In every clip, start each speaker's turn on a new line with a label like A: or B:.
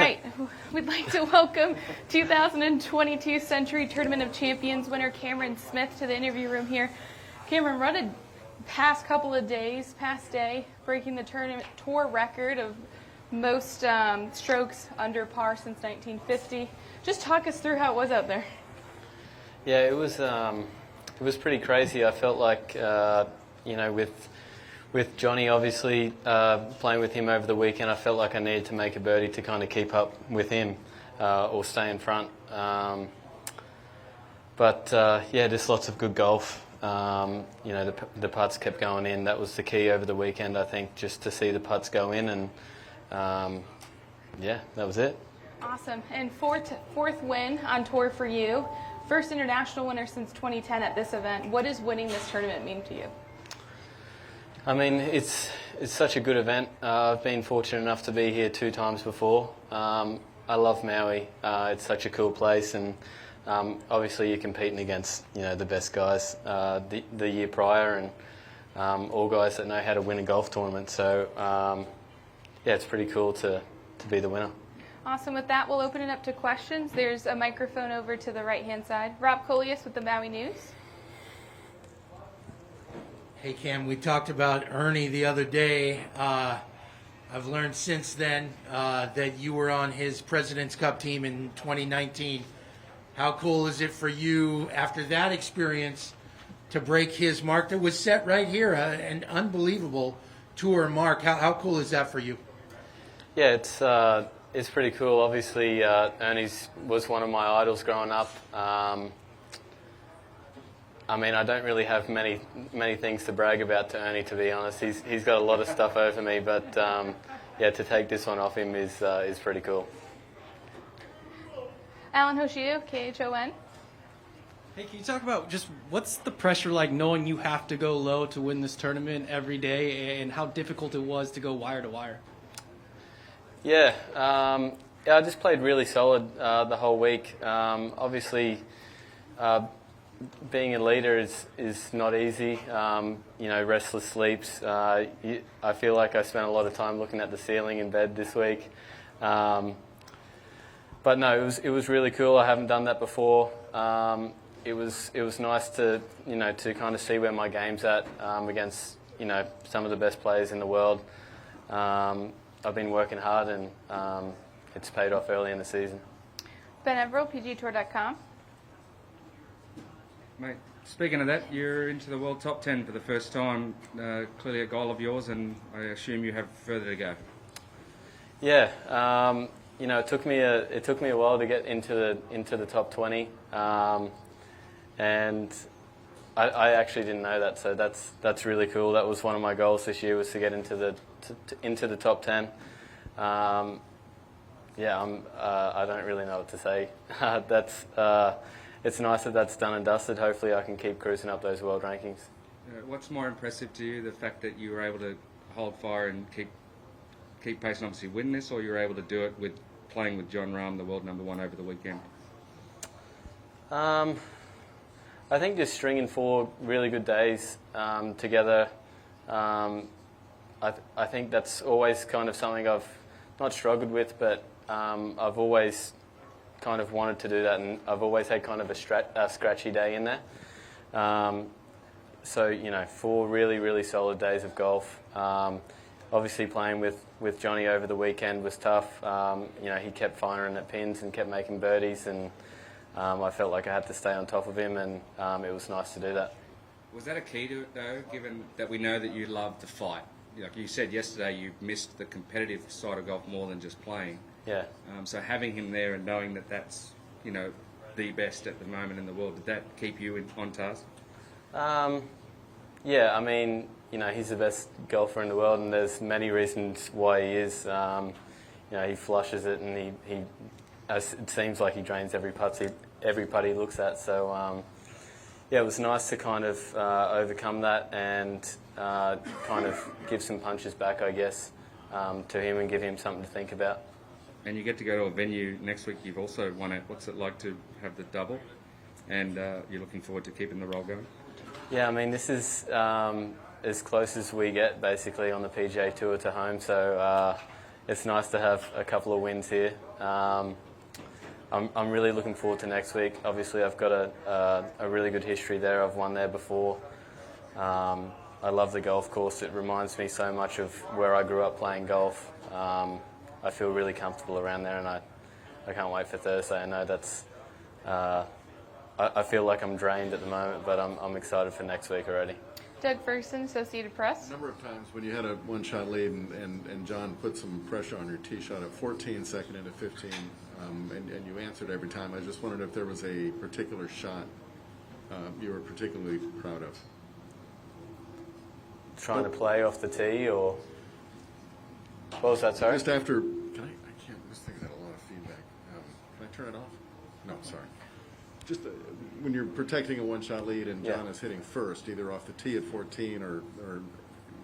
A: right, we'd like to welcome 2022 Sentry Tournament of Champions winner Cameron Smith to the interview room here. Cameron, run a past day, breaking the tour record of most strokes under par since 1950. Just talk us through how it was out there.
B: Yeah, it was pretty crazy. I felt like, with Johnny obviously playing with him over the weekend, I felt like I needed to make a birdie to kind of keep up with him or stay in front. Just lots of good golf. The putts kept going in. That was the key over the weekend, I think, just to see the putts go in, and that was it.
A: Awesome. And fourth win on tour for you. First international winner since 2010 at this event. What does winning this tournament mean to you?
B: I mean, it's such a good event. I've been fortunate enough to be here 2 times before. I love Maui. It's such a cool place, and obviously you're competing against the best guys the year prior, and all guys that know how to win a golf tournament. So it's pretty cool to be the winner.
A: Awesome. With that, we'll open it up to questions. There's a microphone over to the right-hand side. Rob Colias with the Maui News.
C: Hey, Cam, we talked about Ernie the other day. I've learned since then that you were on his President's Cup team in 2019. How cool is it for you, after that experience, to break his mark that was set right here, an unbelievable tour mark? How cool is that for you?
B: Yeah, it's pretty cool. Obviously, Ernie was one of my idols growing up. I don't really have many things to brag about to Ernie, to be honest. He's got a lot of stuff over me, but to take this one off him is pretty cool.
A: Alan Hoshio, KHON.
D: Hey, can you talk about just what's the pressure like knowing you have to go low to win this tournament every day, and how difficult it was to go wire to wire?
B: Yeah, I just played really solid the whole week. Obviously, being a leader is not easy. Restless sleeps. I feel like I spent a lot of time looking at the ceiling in bed this week. But no, it was really cool. I haven't done that before. It was nice to kind of see where my game's at against some of the best players in the world. I've been working hard, and it's paid off early in the season.
A: Ben Everill, PGTour.com.
E: Mate, speaking of that, you're into the world top 10 for the first time. Clearly a goal of yours, and I assume you have further to go.
B: Yeah, it took me a while to get into the top 20, and I actually didn't know that, so that's really cool. That was one of my goals this year, was to get into the top 10. I don't really know what to say. It's nice that that's done and dusted. Hopefully I can keep cruising up those world rankings.
E: What's more impressive to you, the fact that you were able to hold fire and keep pace and obviously win this, or you were able to do it with playing with Jon Rahm, the world #1, over the weekend?
B: I think just stringing 4 really good days together, I think that's always kind of something I've not struggled with, but I've always kind of wanted to do that, and I've always had kind of a scratchy day in there. 4 really, really solid days of golf. Obviously playing with Johnny over the weekend was tough. He kept firing at pins and kept making birdies, and I felt like I had to stay on top of him, and it was nice to do that.
E: Was that a key to it, though, given that we know that you love to fight? Like you said yesterday, you missed the competitive side of golf more than just playing.
B: Yeah.
E: So having him there and knowing that that's, the best at the moment in the world, did that keep you on task? He's the best golfer in the world, and there's many reasons why he is. He flushes it, and it seems like he drains every putt he looks at. So, it was nice to kind of overcome that and kind of give some punches back, I guess, to him, and give him something to think about. And you get to go to a venue next week. You've also won it. What's it like to have the double? And you're looking forward to keeping the roll going?
B: Yeah, this is as close as we get, basically, on the PGA Tour to home. So, it's nice to have a couple of wins here. I'm really looking forward to next week. Obviously, I've got a really good history there. I've won there before. I love the golf course. It reminds me so much of where I grew up playing golf. I feel really comfortable around there, and I can't wait for Thursday. I know that's. I feel like I'm drained at the moment, but I'm excited for next week already.
A: Doug Ferguson, Associated Press.
F: A number of times when you had a one-shot lead and Jon put some pressure on your tee shot at 14, second into 15, and you answered every time. I just wondered if there was a particular shot you were particularly proud of.
B: Trying to play off the tee, or what was that? Sorry.
F: Just after, I can't. This thing's had a lot of feedback. Can I turn it off? No, sorry. Just when you're protecting a one-shot lead and Jon is hitting first, either off the tee at 14 or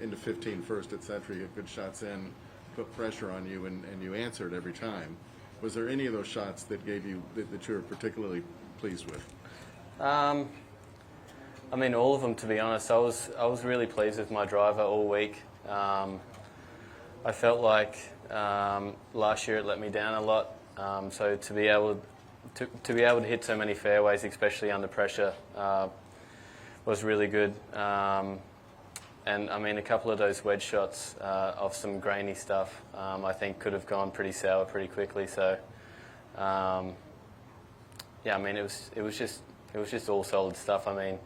F: into 15 first at Sentry, get good shots in, put pressure on you, and you answered every time. Was there any of those shots that gave you that you were particularly pleased with?
B: I mean, all of them, to be honest. I was really pleased with my driver all week. I felt like last year it let me down a lot. So to be able to hit so many fairways, especially under pressure, was really good. And I mean, a couple of those wedge shots of some grainy stuff, I think could have gone pretty sour pretty quickly. So yeah, I mean, it was just all solid stuff. I mean,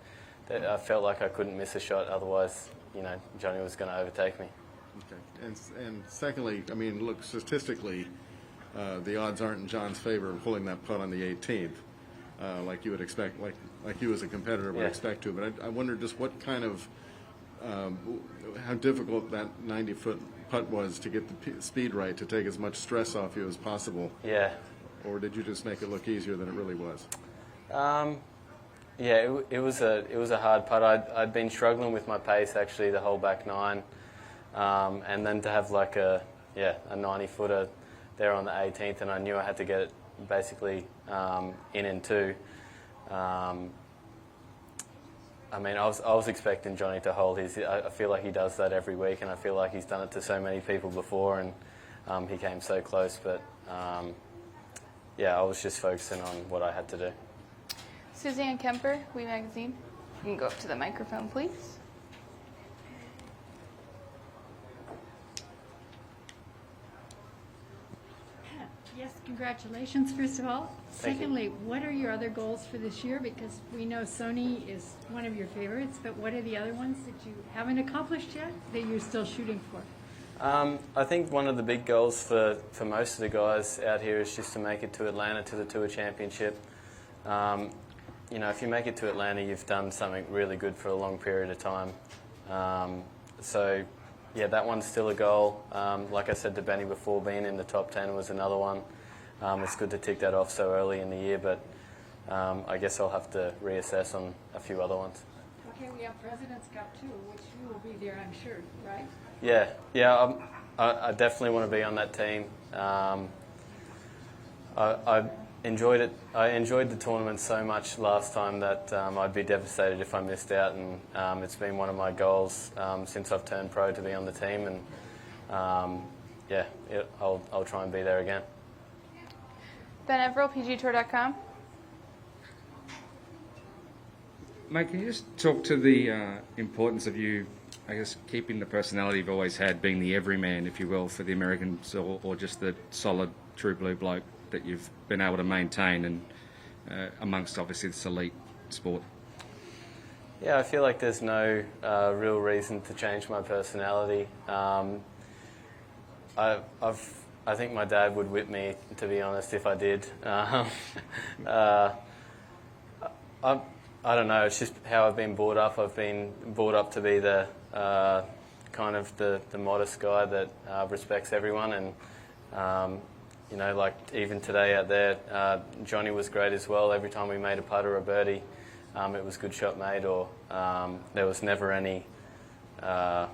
B: I felt like I couldn't miss a shot, otherwise, Johnny was going to overtake me.
F: Okay. And secondly, I mean, look, statistically, the odds aren't in Jon's favor of pulling that putt on the 18th, like you would expect, like you as a competitor would expect to. But I wonder just what kind of, how difficult that 90-foot putt was to get the speed right, to take as much stress off you as possible.
B: Yeah.
F: Or did you just make it look easier than it really was?
B: Yeah, it was a hard putt. I'd been struggling with my pace actually the whole back nine, and then to have like a 90-footer there on the 18th, and I knew I had to get it basically in and two. I mean, I was expecting Johnny to hold his. I feel like he does that every week, and I feel like he's done it to so many people before, and he came so close. But yeah, I was just focusing on what I had to do.
A: Suzanne Kemper, We Magazine. You can go up to the microphone, please.
G: Yes, congratulations, first of all.
B: Thank you.
G: Secondly, what are your other goals for this year? Because we know Sony is one of your favorites, but what are the other ones that you haven't accomplished yet that you're still shooting for?
B: I think one of the big goals for most of the guys out here is just to make it to Atlanta, to the Tour Championship. If you make it to Atlanta, you've done something really good for a long period of time. So, yeah, that one's still a goal. Like I said to Benny before, being in the top 10 was another one. It's good to tick that off so early in the year, but I guess I'll have to reassess on a few other ones.
G: Okay, we have President's Cup too, which you will be there, I'm sure, right?
B: Yeah, I definitely want to be on that team. I enjoyed it. I enjoyed the tournament so much last time that I'd be devastated if I missed out, and it's been one of my goals since I've turned pro to be on the team, and I'll try and be there again.
A: Ben Everill, PGTour.com.
H: Mate, can you just talk to the importance of you, I guess, keeping the personality you've always had, being the everyman, if you will, for the Americans, or just the solid, true blue bloke that you've been able to maintain, and amongst obviously this elite sport?
B: Yeah, I feel like there's no real reason to change my personality. I think my dad would whip me, to be honest, if I did. I don't know. It's just how I've been brought up. I've been brought up to be the kind of the modest guy that respects everyone, and like even today out there, Johnny was great as well. Every time we made a putt or a birdie, it was good shot made, or there was never any, I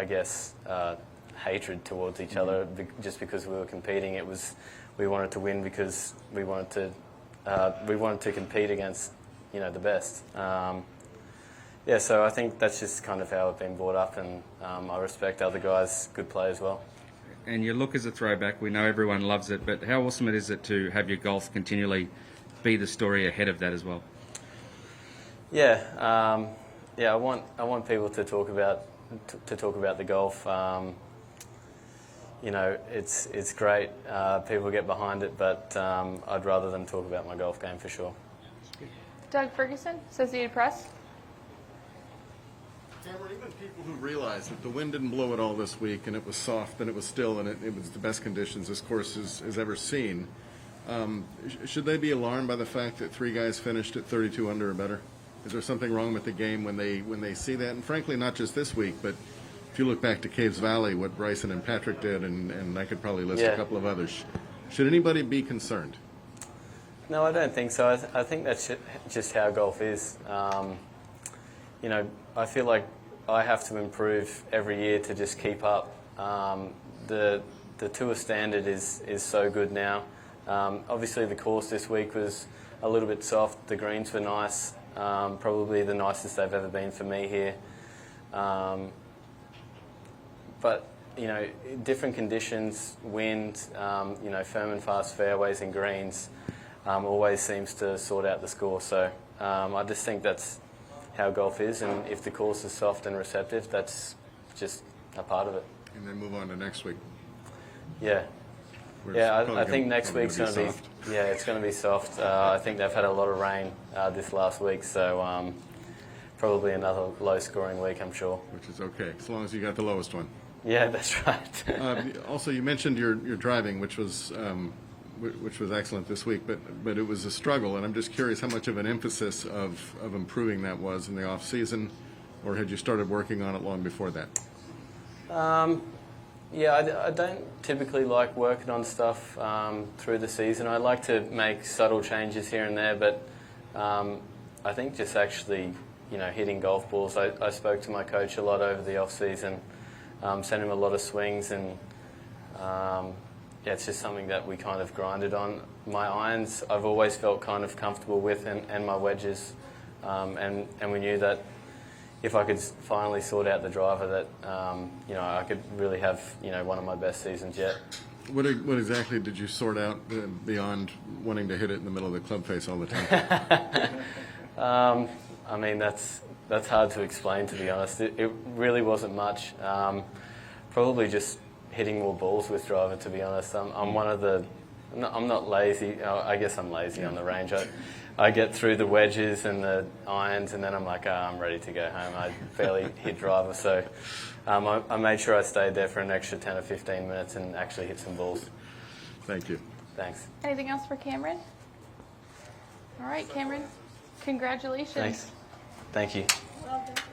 B: guess, hatred towards each other just because we were competing. It was, we wanted to win because we wanted to compete against, the best.
E: yeah, so I think that's just kind of how I've been brought up, and I respect other guys' good play as well.
H: And your look is a throwback. We know everyone loves it, but how awesome is it to have your golf continually be the story ahead of that as well?
E: Yeah, I want people to talk about the golf. You know, it's great. People get behind it, but I'd rather them talk about my golf game for sure.
A: Doug Ferguson, Associated Press.
F: Cameron, even people who realize that the wind didn't blow at all this week and it was soft and it was still and it was the best conditions this course has ever seen, should they be alarmed by the fact that 3 guys finished at 32 under or better? Is there something wrong with the game when they see that? And frankly, not just this week, but if you look back to Caves Valley, what Bryson and Patrick did, and I could probably list a couple of others. Should anybody be concerned?
E: No, I don't think so. I think that's just how golf is. You know, I feel like I have to improve every year to just keep up. The tour standard is so good now. Obviously, the course this week was a little bit soft. The greens were nice, probably the nicest they've ever been for me here. But you know, different conditions, wind, you know, firm and fast fairways and greens always seems to sort out the score. So I just think that's how golf is, and if the course is soft and receptive, that's just a part of it.
F: And then move on to next week.
E: Yeah.
F: where
E: Yeah,
F: it's
E: I think next
F: probably
E: week's going to be
F: soft.
E: yeah, it's going to be soft. I think they've had a lot of rain this last week, so probably another low-scoring week, I'm sure.
F: Which is okay, as long as you got the lowest one.
E: Yeah, that's right.
F: Also, you mentioned your driving, which was excellent this week, but it was a struggle, and I'm just curious how much of an emphasis of improving that was in the off season, or had you started working on it long before that?
E: Yeah, I don't typically like working on stuff through the season. I like to make subtle changes here and there, but I think just actually, you know, hitting golf balls. I spoke to my coach a lot over the off season, sent him a lot of swings, and yeah, it's just something that we kind of grinded on. My irons, I've always felt kind of comfortable with, and my wedges, and we knew that if I could finally sort out the driver, that you know, I could really have, you know, one of my best seasons yet.
F: What exactly did you sort out beyond wanting to hit it in the middle of the club face all the time?
E: I mean, that's hard to explain, to be honest. It really wasn't much. Probably just hitting more balls with driver, to be honest. I'm one of the. I'm not lazy. I guess I'm lazy on the range. I get through the wedges and the irons, and then I'm like, I'm ready to go home. I barely hit driver, so I made sure I stayed there for an extra 10 or 15 minutes and actually hit some balls.
F: Thank you.
E: Thanks.
A: Anything else for Cameron? All right, Cameron. Congratulations.
E: Thanks. Thank you.
G: Well done.